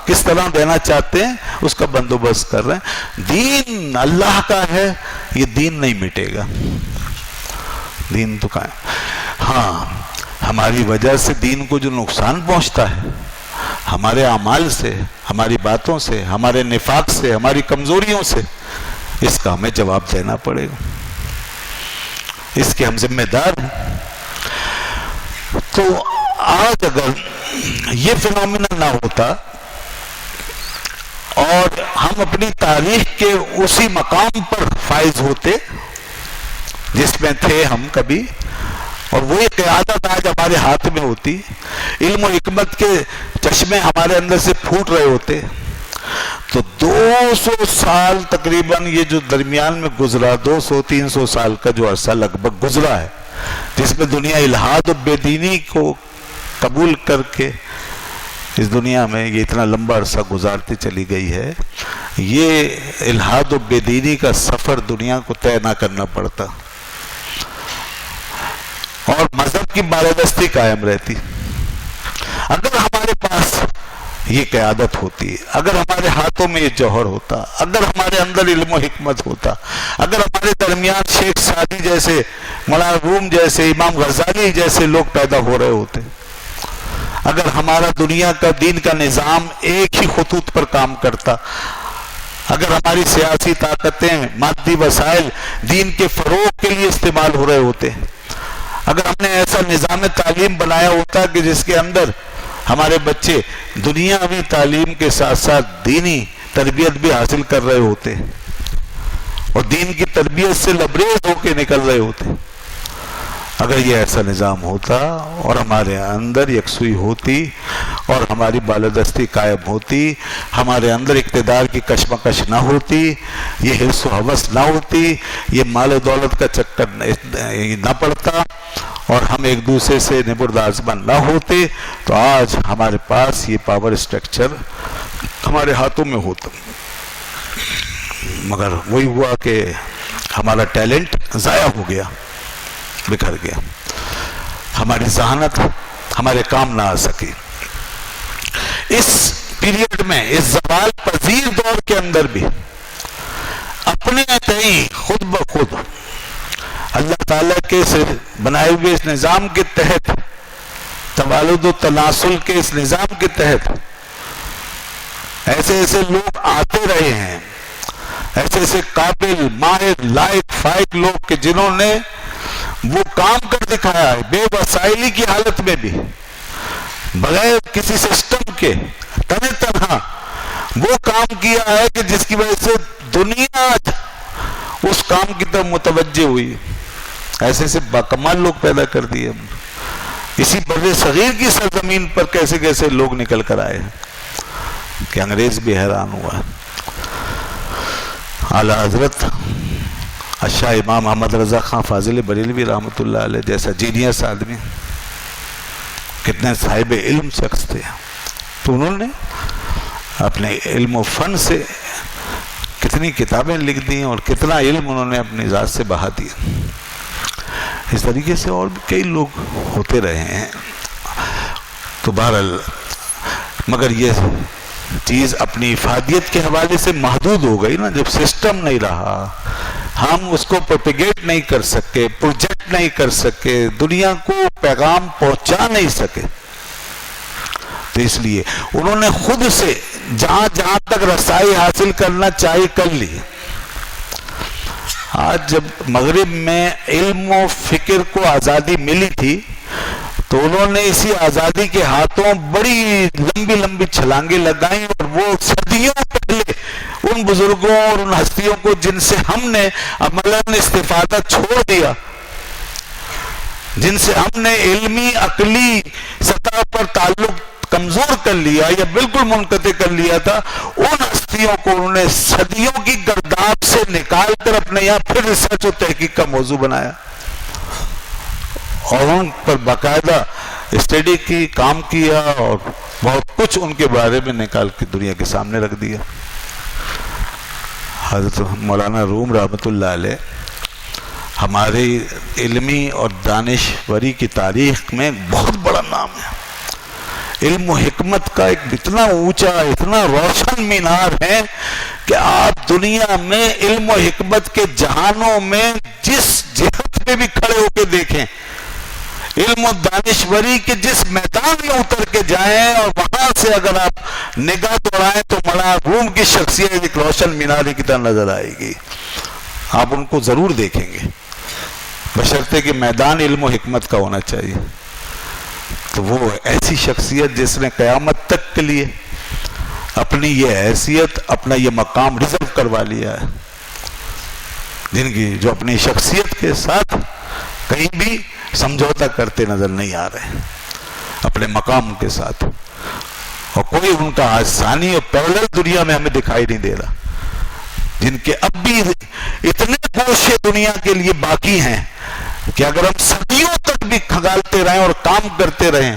کس طرح دینا چاہتے ہیں اس کا بندوبست کر رہے ہیں. دین اللہ کا ہے، یہ دین نہیں مٹے گا. دین تو قائم. ہاں ہماری وجہ سے دین کو جو نقصان پہنچتا ہے، ہمارے اعمال سے، ہماری باتوں سے، ہمارے نفاق سے، ہماری کمزوریوں سے، اس کا ہمیں جواب دینا پڑے گا. اس کے ہم ذمہ دار ہیں. تو آج اگر یہ فینومینا نہ ہوتا اور ہم اپنی تاریخ کے اسی مقام پر فائز ہوتے جس میں تھے ہم کبھی، اور وہی قیادت آج ہمارے ہاتھ میں ہوتی، علم و حکمت کے چشمے ہمارے اندر سے پھوٹ رہے ہوتے، تو 200 سال تقریباً یہ جو درمیان میں گزرا، 200-300 سال کا جو عرصہ لگ بھگ گزرا ہے، جس میں دنیا الحاد و بے دینی کو قبول کر کے اس دنیا میں یہ اتنا لمبا عرصہ گزارتی چلی گئی ہے، یہ الحاد و بے دینی کا سفر دنیا کو طے نہ کرنا پڑتا اور مذہب کی بالادستی قائم رہتی. اگر ہمارے پاس یہ قیادت ہوتی، اگر ہمارے ہاتھوں میں یہ جوہر ہوتا، اگر ہمارے اندر علم و حکمت ہوتا، اگر ہمارے درمیان شیخ سعدی جیسے، مولانا روم جیسے، امام غزالی جیسے لوگ پیدا ہو رہے ہوتے، اگر ہمارا دنیا کا دین کا نظام ایک ہی خطوط پر کام کرتا، اگر ہماری سیاسی طاقتیں، مادی وسائل دین کے فروغ کے لیے استعمال ہو رہے ہوتے، اگر ہم نے ایسا نظام تعلیم بنایا ہوتا کہ جس کے اندر ہمارے بچے دنیاوی تعلیم کے ساتھ ساتھ دینی تربیت بھی حاصل کر رہے ہوتے اور دین کی تربیت سے لبریز ہو کے نکل رہے ہوتے، اگر یہ ایسا نظام ہوتا اور ہمارے اندر یکسوئی ہوتی اور ہماری بالادستی قائم ہوتی، ہمارے اندر اقتدار کی کشمکش نہ ہوتی، یہ حرص و ہوس نہ ہوتی، یہ مال و دولت کا چکر نہ پڑتا اور ہم ایک دوسرے سے نبرد آزمن نہ ہوتے، تو آج ہمارے پاس یہ پاور سٹرکچر ہمارے ہاتھوں میں ہوتا. مگر وہی ہوا کہ ہمارا ٹیلنٹ ضائع ہو گیا، بکھر گیا، ہماری ذہانت ہمارے کام نہ آ سکی. اس پیریڈ میں، اس زوال پذیر دور کے اندر بھی اپنے تئیں خود بخود اللہ تعالیٰ کے بنائے ہوئے اس نظام کے تحت، توالد و تناسل کے اس نظام کے تحت ایسے ایسے لوگ آتے رہے ہیں، ایسے ایسے قابل، ماہر، لائق، فائق لوگ کہ جنہوں نے وہ کام کر دکھایا ہے، بے وسائلی کی حالت میں بھی، بغیر کسی سسٹم کے، تنہا وہ کام کیا ہے کہ جس کی وجہ سے دنیا اس کام کی طرف متوجہ ہوئی. ایسے ایسے باکمال لوگ پیدا کر دیے. اسی بر صغیر کی سرزمین پر کیسے کیسے لوگ نکل کر آئے کہ انگریز بھی حیران ہوا. اعلیٰ حضرت شاہ امام محمد رضا خان فاضل بریلوی رحمۃ اللہ علیہ جیسا جینیس آدمی، کتنے صاحب علم شخص تھے، تو انہوں نے اپنے علم و فن سے کتنی کتابیں لکھ دی اور کتنا علم انہوں نے اپنی ذات سے بہا دیا. اس طریقے سے اور بھی کئی لوگ ہوتے رہے ہیں. تو بہرحال مگر یہ چیز اپنی افادیت کے حوالے سے محدود ہو گئی نا. جب سسٹم نہیں رہا، ہم اس کو پروپیگیٹ نہیں کر سکے، پروجیکٹ نہیں کر سکے، دنیا کو پیغام پہنچا نہیں سکے، تو اس لیے انہوں نے خود سے جہاں جہاں تک رسائی حاصل کرنا چاہیے کر لی. آج جب مغرب میں علم و فکر کو آزادی ملی تھی تو انہوں نے اسی آزادی کے ہاتھوں بڑی لمبی لمبی چھلانگیں لگائیں، اور وہ صدیوں پہلے ان بزرگوں اور ان ہستیوں کو جن سے ہم نے عملاً استفادہ چھوڑ دیا، جن سے ہم نے علمی عقلی سطح پر تعلق کمزور کر لیا یا بالکل منقطع کر لیا تھا، ان ہستیوں کو انہوں نے صدیوں کی گرداب سے نکال کر اپنے یہاں پھر ریسرچ و تحقیق کا موضوع بنایا اور ان پر باقاعدہ اسٹڈی کی، کام کیا اور بہت کچھ ان کے بارے میں نکال کے دنیا کے سامنے رکھ دیا. حضرت مولانا روم رحمۃ اللہ علیہ ہماری علمی اور دانشوری کی تاریخ میں بہت بڑا نام ہے. علم و حکمت کا ایک اتنا اونچا اتنا روشن مینار ہے کہ آپ دنیا میں علم و حکمت کے جہانوں میں جس جہت پہ بھی کھڑے ہو کے دیکھیں، علم و دانشوری کے جس میدان میں اتر کے جائیں اور وہاں سے اگر آپ نگاہ دوڑائیں تو مولانا روم کی شخصیت ایک روشن مینار کی طرح نظر آئے گی. آپ ان کو ضرور دیکھیں گے، بشرطے کہ میدان علم و حکمت کا ہونا چاہیے. تو وہ ایسی شخصیت جس نے قیامت تک کے لیے اپنی یہ حیثیت، اپنا یہ مقام ریزرو کروا لیا ہے، جن کی جو اپنی شخصیت کے ساتھ کہیں بھی سمجھوتا کرتے نظر نہیں آ رہے اپنے مقام کے ساتھ، اور کوئی ان کا ثانی اور پیرلل دنیا میں ہمیں دکھائی نہیں دے رہا، جن کے اب بھی اتنے گوشے دنیا کے لیے باقی ہیں کہ اگر ہم صدیوں تک بھی کھنگالتے رہیں اور کام کرتے رہیں